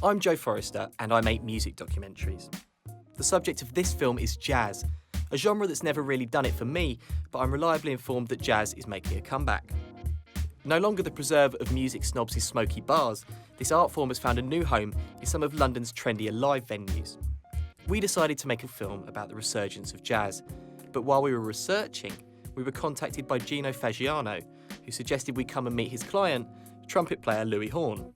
I'm Joe Forrester and I make music documentaries. The subject of this film is jazz, a genre that's never really done it for me, but I'm reliably informed that jazz is making a comeback. No longer the preserve of music snobs' smoky bars, this art form has found a new home in some of London's trendier live venues. We decided to make a film about the resurgence of jazz, but while we were researching, we were contacted by Gino Fagiano, who suggested we come and meet his client, trumpet player Louis Horne.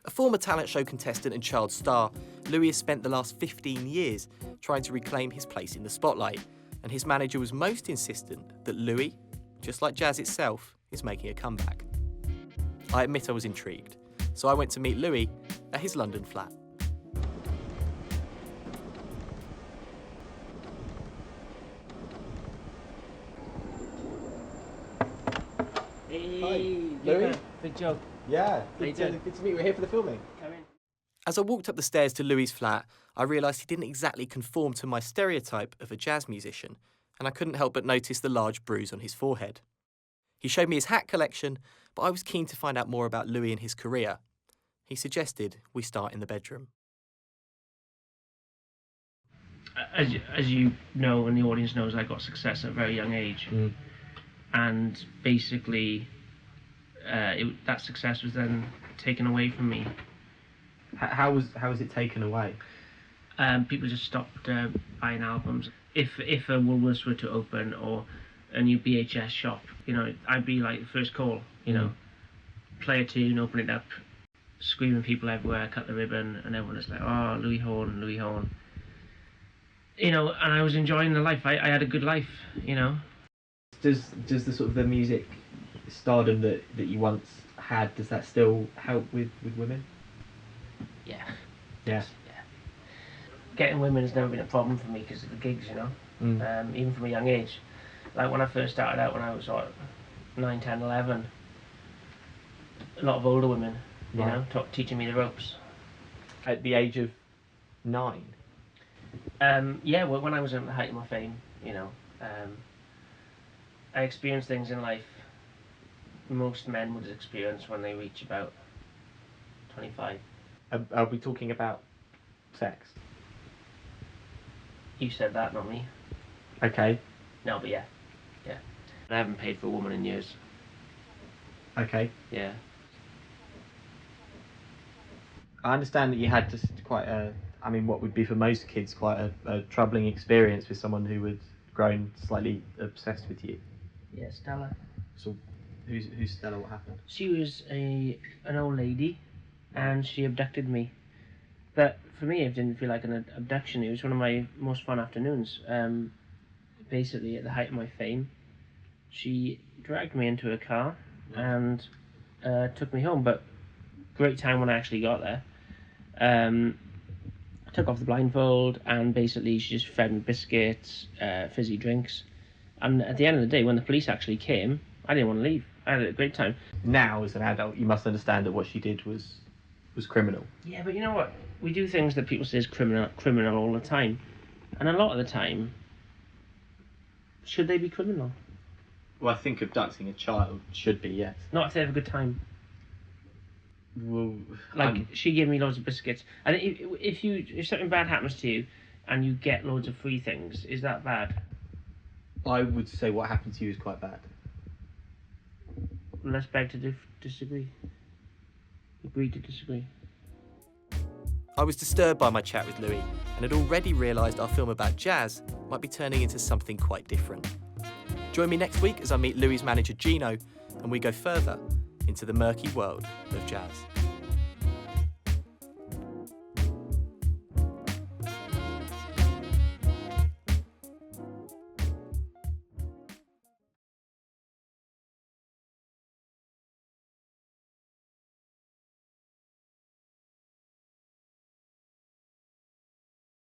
A former talent show contestant and child star, Louis has spent the last 15 years trying to reclaim his place in the spotlight, and his manager was most insistent that Louis, just like jazz itself, is making a comeback. I admit I was intrigued, so I went to meet Louis at his London flat. Hey, Louis. Big Joe. Yeah, good to meet you. We're here for the filming. Come in. As I walked up the stairs to Louis' flat, I realised he didn't exactly conform to my stereotype of a jazz musician, and I couldn't help but notice the large bruise on his forehead. He showed me his hat collection, but I was keen to find out more about Louis and his career. He suggested we start in the bedroom. As you know, and the audience knows, I got success at a very young age. And basically, that success was then taken away from me. How was it taken away? People just stopped buying albums. If a Woolworths were to open or a new VHS shop, I'd be like the first call. Play a tune, open it up, screaming people everywhere, cut the ribbon, and everyone is like, "Oh, Louis Horne, Louis Horne." And I was enjoying the life. I had a good life. Does the sort of the music stardom that you once had, does that still help with women? Yeah. Yeah. Getting women has never been a problem for me because of the gigs, even from a young age. Like when I first started out, when I was 9, 10, 11, a lot of older women, teaching me the ropes. At the age of 9? Yeah, well, when I was at the height of my fame, I experienced things in life most men would experience when they reach about 25. Are we talking about sex? You said that, not me. Okay. No, but yeah. I haven't paid for a woman in years. Okay. Yeah. I understand that you had just quite what would be for most kids quite a troubling experience with someone who had grown slightly obsessed with you. Yeah, Stella. So, who's Stella? What happened? She was an old lady, and she abducted me. But for me, it didn't feel like an abduction. It was one of my most fun afternoons. Basically, at the height of my fame, she dragged me into a car and took me home. But great time when I actually got there. I took off the blindfold, and basically she just fed me biscuits, fizzy drinks. And at the end of the day, when the police actually came, I didn't want to leave. I had a great time. Now, as an adult, you must understand that what she did was criminal. Yeah, but you know what? We do things that people say is criminal all the time. And a lot of the time, should they be criminal? Well, I think abducting a child should be, yes. Not if they have a good time. Well, she gave me loads of biscuits. And if something bad happens to you and you get loads of free things, is that bad? I would say what happened to you is quite bad. Let's beg to disagree. Agree to disagree. I was disturbed by my chat with Louis and had already realised our film about jazz might be turning into something quite different. Join me next week as I meet Louis' manager Gino and we go further into the murky world of jazz.